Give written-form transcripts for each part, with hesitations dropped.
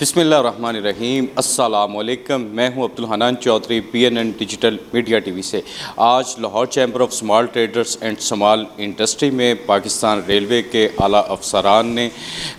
بسم اللہ الرحمن الرحیم۔ السلام علیکم، میں ہوں Abdulhanan Chaudhry, PNN digital media T V سے۔ آج Lahore chamber of small traders and small industry میں پاکستان ریلوے کے اعلیٰ افسران نے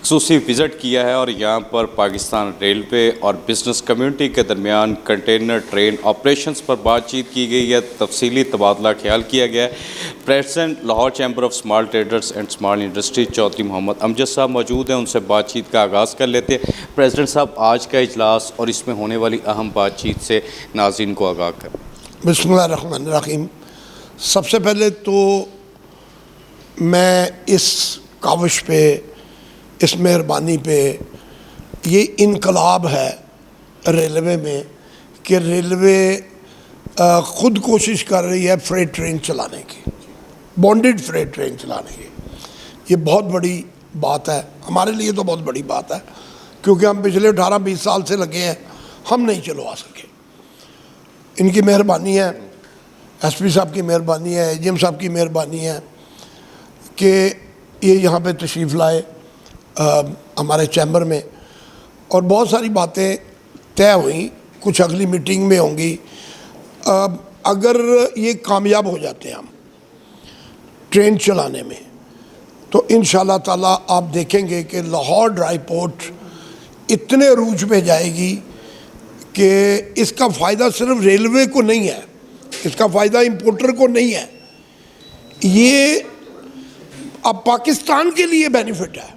خصوصی وزٹ کیا ہے اور یہاں پر پاکستان ریلوے اور بزنس کمیونٹی کے درمیان کنٹینر ٹرین آپریشنز پر بات چیت کی گئی ہے، تفصیلی تبادلہ خیال کیا گیا ہے۔ President Lahore chamber of small traders and small Industry Chaudhry Muhammad Amjad sahib موجود ہیں، ان سے بات چیت کا آغاز کر لیتے ہیں۔ پریزیڈنٹ صاحب، آج کا اجلاس اور اس میں ہونے والی اہم بات چیت سے ناظرین کو آگاہ کریں۔ بسم اللہ الرحمن الرحیم۔ سب سے پہلے تو میں اس کاوش پہ، اس مہربانی پہ، یہ انقلاب ہے ریلوے میں کہ ریلوے خود کوشش کر رہی ہے فریٹ ٹرین چلانے کی، بانڈڈ فریٹ ٹرین چلانے کی۔ یہ بہت بڑی بات ہے، ہمارے لیے تو بہت بڑی بات ہے، کیونکہ ہم پچھلے 18-20 سال سے لگے ہیں، ہم نہیں چلوا سکے۔ ان کی مہربانی ہے، ایس پی صاحب کی مہربانی ہے، AGM صاحب کی مہربانی ہے کہ یہ یہاں پہ تشریف لائے ہمارے چیمبر میں، اور بہت ساری باتیں طے ہوئیں، کچھ اگلی میٹنگ میں ہوں گی۔ اگر یہ کامیاب ہو جاتے ہیں ہم ٹرین چلانے میں، تو انشاءاللہ تعالیٰ آپ دیکھیں گے کہ لاہور ڈرائی پورٹ اتنے عروج پہ جائے گی کہ اس کا فائدہ صرف ریلوے کو نہیں ہے، اس کا فائدہ امپورٹر کو نہیں ہے، یہ اب پاکستان کے لیے بینیفٹ ہے۔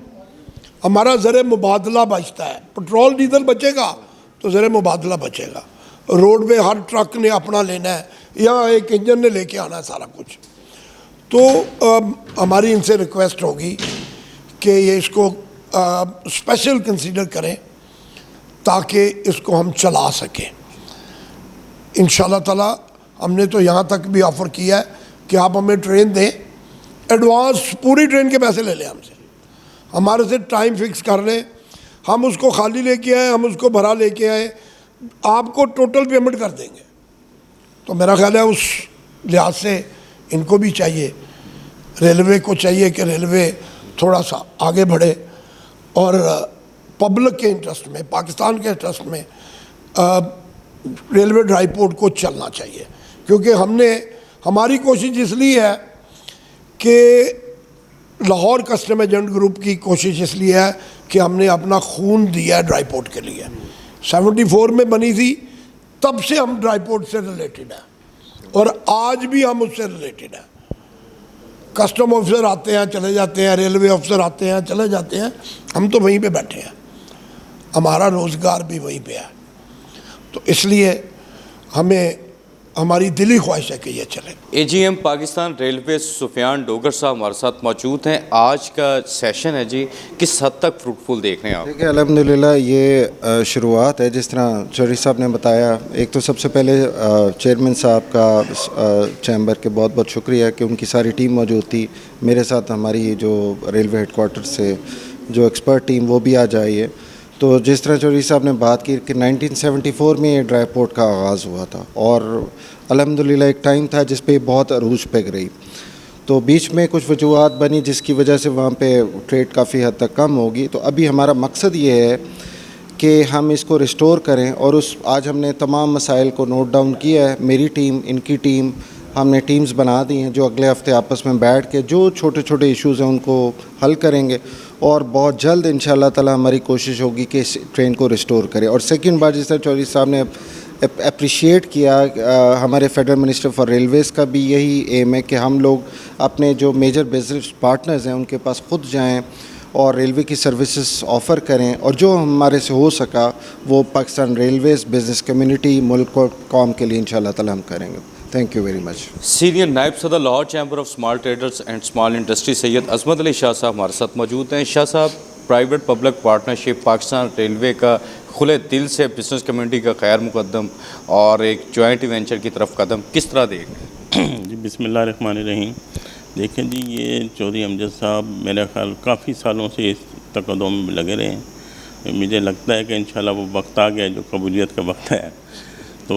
ہمارا زر مبادلہ بچتا ہے، پٹرول ڈیزل بچے گا تو زر مبادلہ بچے گا۔ روڈ پہ ہر ٹرک نے اپنا لینا ہے یا ایک انجن نے لے کے آنا ہے سارا کچھ۔ تو ہماری ان سے ریکویسٹ ہوگی کہ یہ اس کو اسپیشل کنسیڈر کریں تاکہ اس کو ہم چلا سکیں۔ انشاءاللہ تعالیٰ ہم نے تو یہاں تک بھی آفر کیا ہے کہ آپ ہمیں ٹرین دیں، ایڈوانس پوری ٹرین کے پیسے لے لیں ہم سے، ہمارے سے ٹائم فکس کر لیں، ہم اس کو خالی لے کے آئیں، ہم اس کو بھرا لے کے آئیں، آپ کو ٹوٹل پیمنٹ کر دیں گے۔ تو میرا خیال ہے اس لحاظ سے ان کو بھی چاہیے، ریلوے کو چاہیے کہ ریلوے تھوڑا سا آگے بڑھے اور پبلک کے انٹرسٹ میں، پاکستان کے انٹرسٹ میں ریلوے ڈرائی پورٹ کو چلنا چاہیے، کیونکہ ہماری کوشش اس لیے ہے کہ لاہور کسٹم ایجنٹ گروپ کی کوشش اس لیے ہے کہ ہم نے اپنا خون دیا ہے ڈرائی پورٹ کے لیے۔ 74 میں بنی تھی، تب سے ہم ڈرائی پورٹ سے ریلیٹڈ ہیں اور آج بھی ہم اس سے ریلیٹڈ ہیں۔ کسٹم آفیسر آتے ہیں چلے جاتے ہیں، ریلوے آفیسر آتے ہیں چلے جاتے ہیں، ہم تو وہیں پہ بیٹھے ہیں، ہمارا روزگار بھی وہیں پہ ہے۔ تو اس لیے ہماری دلی خواہش ہے کہ یہ چلے۔ AGM پاکستان ریلوے سفیان ڈوگر صاحب ہمارے ساتھ موجود ہیں۔ آج کا سیشن ہے جی، کس حد تک فروٹفل دیکھ رہے ہیں آپ؟ دیکھیں الحمدللہ یہ شروعات ہے، جس طرح چودھری صاحب نے بتایا۔ ایک تو سب سے پہلے چیئرمین صاحب کا چیمبر کے بہت بہت شکریہ کہ ان کی ساری ٹیم موجود تھی، میرے ساتھ ہماری جو ریلوے ہیڈ کوارٹر سے جو ایکسپرٹ ٹیم وہ بھی آ جائی ہے۔ تو جس طرح چودھری صاحب نے بات کی کہ 1974 میں یہ ڈرائی پورٹ کا آغاز ہوا تھا اور الحمدللہ ایک ٹائم تھا جس پہ بہت عروج پہ رہی، تو بیچ میں کچھ وجوہات بنی جس کی وجہ سے وہاں پہ ٹریڈ کافی حد تک کم ہوگی۔ تو ابھی ہمارا مقصد یہ ہے کہ ہم اس کو ریسٹور کریں، اور آج ہم نے تمام مسائل کو نوٹ ڈاؤن کیا ہے، میری ٹیم، ان کی ٹیم، ہم نے ٹیمز بنا دی ہیں جو اگلے ہفتے آپس میں بیٹھ کے جو چھوٹے چھوٹے ایشوز ہیں ان کو حل کریں گے، اور بہت جلد انشاءاللہ تعالی ہماری کوشش ہوگی کہ اس ٹرین کو ریسٹور کریں۔ اور سیکنڈ بات، جس طرح چودھری صاحب نے اپریشیٹ کیا، ہمارے فیڈرل منسٹر فار ریلویز کا بھی یہی ایم ہے کہ ہم لوگ اپنے جو میجر بزنس پارٹنرز ہیں ان کے پاس خود جائیں اور ریلوے کی سروسز آفر کریں، اور جو ہمارے سے ہو سکا وہ پاکستان ریلویز، بزنس کمیونٹی، ملک اور قوم کے لیے انشاءاللہ تعالی ہم کریں گے۔ Thank you very much. Senior نائب صدر Lahore chamber of small traders and small Industry Syed Azmat Ali شاہ صاحب ہمارے ساتھ موجود ہیں۔ شاہ صاحب، private public partnership Pakistan railway کا کھلے دل سے بزنس کمیونٹی کا خیر مقدم اور ایک جوائنٹ وینچر کی طرف قدم کس طرح دیکھ رہے ہیں؟ جی بسم اللہ الرحمن الرحیم۔ دیکھیں جی، یہ چودھری امجد صاحب میرا خیال کافی سالوں سے اس تقدم میں لگے رہے ہیں۔ مجھے لگتا ہے کہ انشاءاللہ وہ وقت آ گیا جو قبولیت کا وقت ہے، تو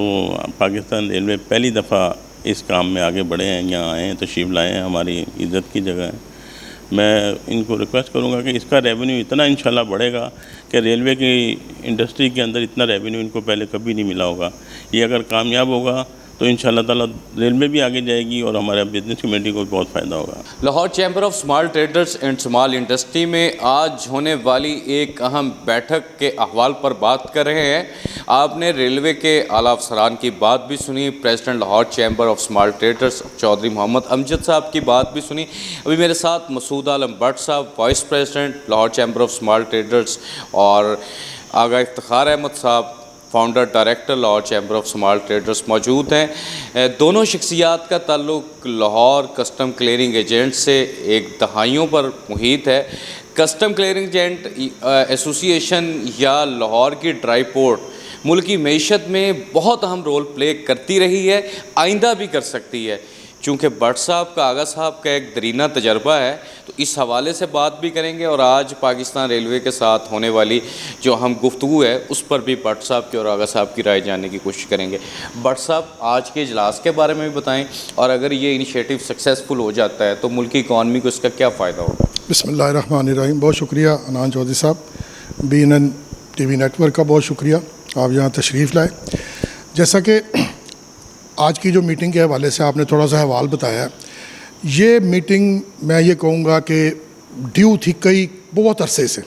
پاکستان ریلوے پہلی دفعہ اس کام میں آگے بڑھے ہیں، یہاں آئے ہیں، تشریف لائے ہیں، ہماری عزت کی جگہ ہے۔ میں ان کو ریکویسٹ کروں گا کہ اس کا ریونیو اتنا انشاءاللہ بڑھے گا کہ ریلوے کی انڈسٹری کے اندر اتنا ریونیو ان کو پہلے کبھی نہیں ملا ہوگا. یہ اگر کامیاب ہوگا تو انشاءاللہ تعالیٰ ریلوے بھی آگے جائے گی اور ہمارے بزنس کمیونٹی کو بھی بہت فائدہ ہوگا. Lahore chamber of small traders and small industry میں آج ہونے والی ایک اہم بیٹھک کے احوال پر بات کر رہے ہیں. آپ نے ریلوے کے اعلیٰ افسران کی بات بھی سنی, president Lahore chamber of small Traders Chaudhry Muhammad Amjad sahib کی بات بھی سنی. ابھی میرے ساتھ Masood Alam Butt sahib, vice president Lahore chamber of small Traders, اور Agha Iftikhar Ahmad sahib, founder director Lahore chamber of small Traders موجود ہیں. دونوں شخصیات کا تعلق لاہور کسٹم کلیئرنگ ایجنٹ سے ایک دہائیوں پر محیط ہے. کسٹم کلیئرنگ ایجنٹ ایسوسی ایشن یا لاہور کی ڈرائی پورٹ ملکی معیشت میں بہت اہم رول پلے کرتی رہی ہے, آئندہ بھی کر سکتی ہے. چونکہ بٹ صاحب کا, آغا صاحب کا ایک درینہ تجربہ ہے, تو اس حوالے سے بات بھی کریں گے, اور آج پاکستان ریلوے کے ساتھ ہونے والی جو ہم گفتگو ہے اس پر بھی بٹ صاحب کی اور آغا صاحب کی رائے جاننے کی کوشش کریں گے. بٹ صاحب, آج کے اجلاس کے بارے میں بھی بتائیں, اور اگر یہ انیشیٹو سکسیزفل ہو جاتا ہے تو ملکی اکانومی کو اس کا کیا فائدہ ہوگا؟ بسم اللہ الرحمن الرحیم. بہت شکریہ عنان چودھری صاحب, BNN T V network کا بہت شکریہ, آپ یہاں تشریف لائے. جیسا کہ آج کی جو میٹنگ کے حوالے سے آپ نے تھوڑا سا حوال بتایا ہے, یہ میٹنگ میں یہ کہوں گا کہ ڈیو تھی کئی بہت عرصے سے.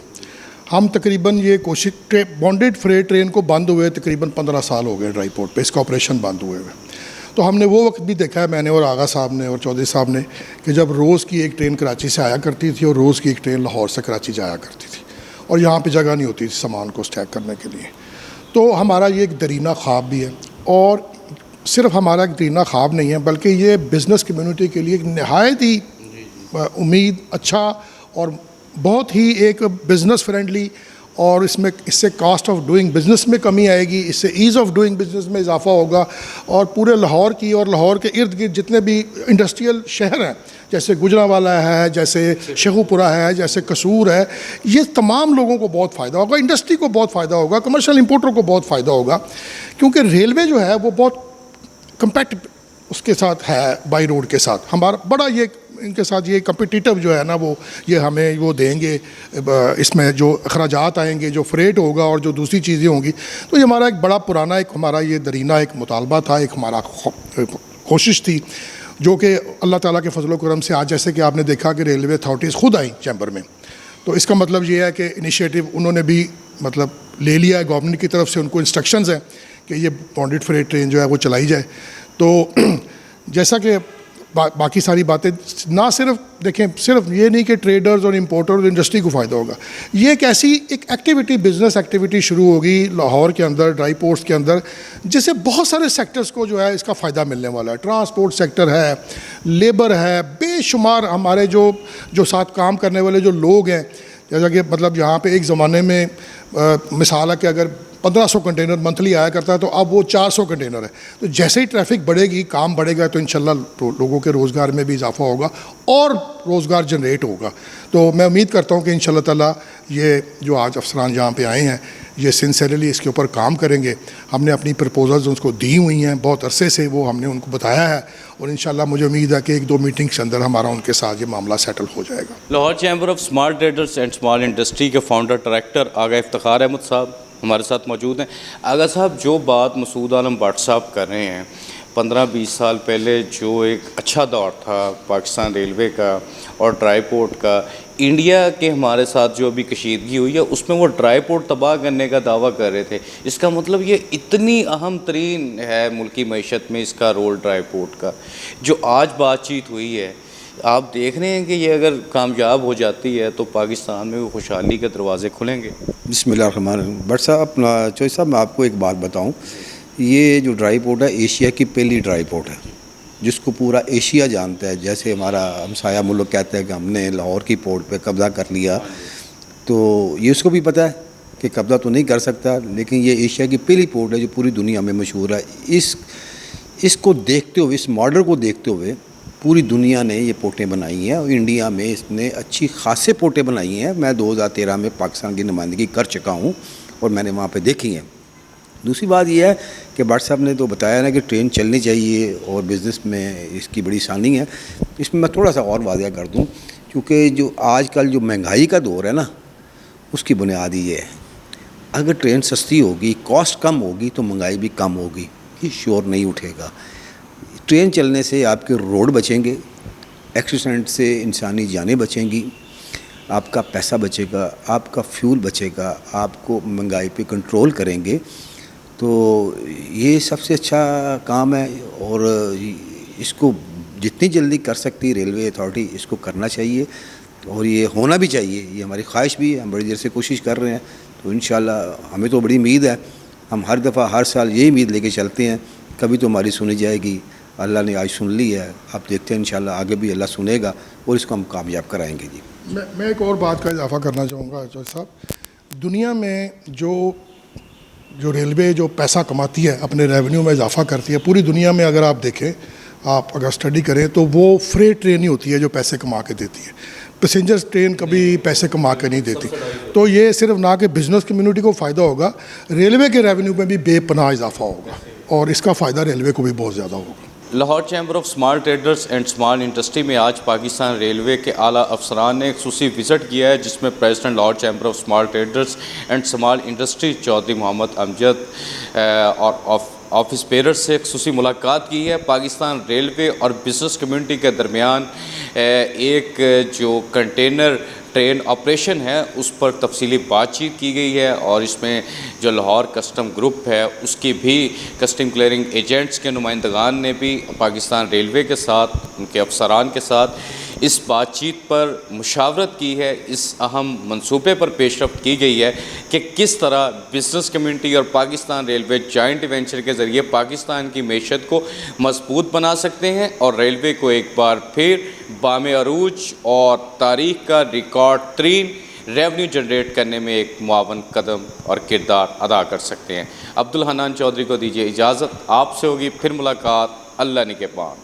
ہم تقریباً یہ کوشش, بانڈیڈ فریٹ ٹرین کو بند ہوئے تقریباً 15 سال ہو گئے ڈرائی پورٹ پہ, اس کا آپریشن بند ہوئے. تو ہم نے وہ وقت بھی دیکھا ہے, میں نے اور آغا صاحب نے اور چودھری صاحب نے, کہ جب روز کی ایک ٹرین کراچی سے آیا کرتی تھی اور روز کی ایک ٹرین لاہور سے کراچی جایا کرتی تھی, اور یہاں پہ جگہ نہیں ہوتی تھی سامان کو اسٹیک کرنے کے لیے. تو ہمارا یہ ایک درینہ خواب بھی ہے, اور صرف ہمارا ایک درینہ خواب نہیں ہے بلکہ یہ بزنس کمیونٹی کے لیے ایک نہایت ہی امید, اچھا اور بہت ہی ایک بزنس فرینڈلی, اور اس سے کاسٹ آف ڈوئنگ بزنس میں کمی آئے گی, اس سے ایز آف ڈوئنگ بزنس میں اضافہ ہوگا, اور پورے لاہور کی اور لاہور کے ارد گرد جتنے بھی انڈسٹریل شہر ہیں, جیسے گجرانوالہ ہے, جیسے شیخو پورہ ہے, جیسے قصور ہے, یہ تمام لوگوں کو بہت فائدہ ہوگا, انڈسٹری کو بہت فائدہ ہوگا, کمرشل امپورٹر کو بہت فائدہ ہوگا. کیونکہ ریلوے جو ہے وہ بہت کمپیٹ اس کے ساتھ ہے بائی روڈ کے ساتھ, ہمارا بڑا یہ ان کے ساتھ یہ کمپٹیٹو جو ہے نا, وہ یہ ہمیں وہ دیں گے, اس میں جو اخراجات آئیں گے, جو فریٹ ہوگا اور جو دوسری چیزیں ہوں گی. تو یہ ہمارا ایک بڑا پرانا ایک ہمارا یہ درینہ ایک مطالبہ تھا, ایک ہمارا کوشش تھی, جو کہ اللہ تعالیٰ کے فضل و کرم سے آج جیسے کہ آپ نے دیکھا کہ ریلوے اتھارٹیز خود آئیں چیمبر میں. تو اس کا مطلب یہ ہے کہ انیشیٹو انہوں نے بھی مطلب لے لیا ہے, گورنمنٹ کی طرف سے ان کو انسٹرکشنز ہیں کہ یہ بانڈیڈ فریٹ ٹرین جو ہے وہ چلائی جائے. تو جیسا کہ باقی ساری باتیں نہ صرف دیکھیں, صرف یہ نہیں کہ ٹریڈرز اور امپورٹرز انڈسٹری کو فائدہ ہوگا, یہ ایک ایسی ایک ایکٹیویٹی, بزنس ایکٹیویٹی شروع ہوگی لاہور کے اندر, ڈرائی پورٹس کے اندر, جس سے بہت سارے سیکٹرز کو جو ہے اس کا فائدہ ملنے والا ہے. ٹرانسپورٹ سیکٹر ہے, لیبر ہے, بے شمار ہمارے جو ساتھ کام کرنے والے جو لوگ ہیں, جیسا کہ مطلب یہاں پہ ایک زمانے میں مثال ہے کہ اگر 1500 کنٹینر منتھلی آیا کرتا ہے تو اب وہ 400 کنٹینر ہے. تو جیسے ہی ٹریفک بڑھے گی, کام بڑھے گا, تو انشاءاللہ لوگوں کے روزگار میں بھی اضافہ ہوگا اور روزگار جنریٹ ہوگا. تو میں امید کرتا ہوں کہ انشاءاللہ تعالیٰ یہ جو آج افسران یہاں پہ آئے ہیں یہ سنسیئرلی اس کے اوپر کام کریں گے. ہم نے اپنی پرپوزلز ان کو دی ہوئی ہیں بہت عرصے سے, وہ ہم نے ان کو بتایا ہے, اور انشاءاللہ مجھے امید ہے کہ 1-2 میٹنگس کے اندر ہمارا ان کے ساتھ یہ معاملہ سیٹل ہو جائے گا. Lahore chamber of small traders and small Industry کے فاؤنڈر ڈائریکٹر آغا افتخار احمد صاحب ہمارے ساتھ موجود ہیں. آغا صاحب, جو بات مسعود عالم بٹ صاحب کر رہے ہیں, 15-20 سال پہلے جو ایک اچھا دور تھا پاکستان ریلوے کا اور ڈرائی پورٹ کا, انڈیا کے ہمارے ساتھ جو ابھی کشیدگی ہوئی ہے اس میں وہ ڈرائی پورٹ تباہ کرنے کا دعویٰ کر رہے تھے. اس کا مطلب یہ اتنی اہم ترین ہے ملکی معیشت میں اس کا رول ڈرائی پورٹ کا. جو آج بات چیت ہوئی ہے, آپ دیکھ رہے ہیں کہ یہ اگر کامیاب ہو جاتی ہے تو پاکستان میں وہ خوشحالی کے دروازے کھلیں گے. بسم اللہ الرحمن الرحیم. بٹ صاحب, چوہدری صاحب, میں آپ کو ایک بات بتاؤں, یہ جو ڈرائی پورٹ ہے ایشیا کی پہلی ڈرائی پورٹ ہے جس کو پورا ایشیا جانتا ہے. جیسے ہمارا ہمسایہ ملک کہتا ہے کہ ہم نے لاہور کی پورٹ پہ قبضہ کر لیا, تو یہ اس کو بھی پتہ ہے کہ قبضہ تو نہیں کر سکتا, لیکن یہ ایشیا کی پہلی پورٹ ہے جو پوری دنیا میں مشہور ہے. اس کو دیکھتے ہوئے, اس ماڈل کو دیکھتے ہوئے پوری دنیا نے یہ پورٹیں بنائی ہیں, اور انڈیا میں اس نے اچھی خاصے پورٹیں بنائی ہیں. میں 2013 میں پاکستان کی نمائندگی کر چکا ہوں اور میں نے وہاں پہ دیکھی ہیں. دوسری بات یہ ہے کہ بٹ صاحب نے تو بتایا نا کہ ٹرین چلنی چاہیے اور بزنس میں اس کی بڑی آسانی ہے. اس میں میں تھوڑا سا اور واضح کر دوں, کیونکہ جو آج کل جو مہنگائی کا دور ہے نا، اس کی بنیاد یہ ہے، اگر ٹرین سستی ہوگی، کاسٹ کم ہوگی تو مہنگائی بھی کم ہوگی، یہ شور نہیں اٹھے گا۔ ٹرین چلنے سے آپ کے روڈ بچیں گے، ایکسیڈنٹ سے انسانی جانیں بچیں گی، آپ کا پیسہ بچے گا، آپ کا فیول بچے گا، آپ کو مہنگائی پہ کنٹرول کریں گے۔ تو یہ سب سے اچھا کام ہے، اور اس کو جتنی جلدی کر سکتی ریلوے اتھارٹی اس کو کرنا چاہیے، اور یہ ہونا بھی چاہیے، یہ ہماری خواہش بھی ہے، ہم بڑی دیر سے کوشش کر رہے ہیں۔ تو انشاءاللہ ہمیں تو بڑی امید ہے، ہم ہر دفعہ ہر سال یہی امید لے کے چلتے ہیں، کبھی تو ہماری سنی جائے گی۔ اللہ نے آج سن لی ہے، آپ دیکھتے ہیں انشاءاللہ آگے بھی اللہ سنے گا اور اس کو ہم کامیاب کرائیں گے۔ جی میں ایک اور بات کا اضافہ کرنا چاہوں گا جوز صاحب، دنیا میں جو ریلوے جو پیسہ کماتی ہے، اپنے ریونیو میں اضافہ کرتی ہے، پوری دنیا میں اگر آپ دیکھیں، آپ اگر اسٹڈی کریں تو وہ فریٹ ٹرین ہی ہوتی ہے جو پیسے کما کے دیتی ہے، پیسنجر ٹرین کبھی پیسے کما کے نہیں دیتی۔ تو یہ صرف نہ کہ بزنس کمیونٹی کو فائدہ ہوگا، ریلوے کے ریونیو میں بھی بے پناہ اضافہ ہوگا، اور اس کا فائدہ ریلوے کو بھی بہت زیادہ ہوگا۔ Lahore chamber of small traders and small industry میں آج پاکستان ریلوے کے اعلیٰ افسران نے خصوصی وزٹ کیا ہے، جس میں president Lahore chamber of small traders and small Industry Chaudhry Muhammad Amjad اور آفس بیرر سے خصوصی ملاقات کی ہے۔ پاکستان ریلوے اور بزنس کمیونٹی کے درمیان ایک جو کنٹینر ٹرین آپریشن ہے اس پر تفصیلی بات چیت کی گئی ہے، اور اس میں جو لاہور کسٹم گروپ ہے اس کی بھی کسٹم کلیئرنگ ایجنٹس کے نمائندگان نے بھی پاکستان ریلوے کے ساتھ، ان کے افسران کے ساتھ اس بات چیت پر مشاورت کی ہے۔ اس اہم منصوبے پر پیش رفت کی گئی ہے کہ کس طرح بزنس کمیونٹی اور پاکستان ریلوے جوائنٹ وینچر کے ذریعے پاکستان کی معیشت کو مضبوط بنا سکتے ہیں، اور ریلوے کو ایک بار پھر بام عروج اور تاریخ کا ریکارڈ ترین ریونیو جنریٹ کرنے میں ایک معاون قدم اور کردار ادا کر سکتے ہیں۔ عبدالحنان چودھری کو دیجیے اجازت، آپ سے ہوگی پھر ملاقات، اللہ نگہبان۔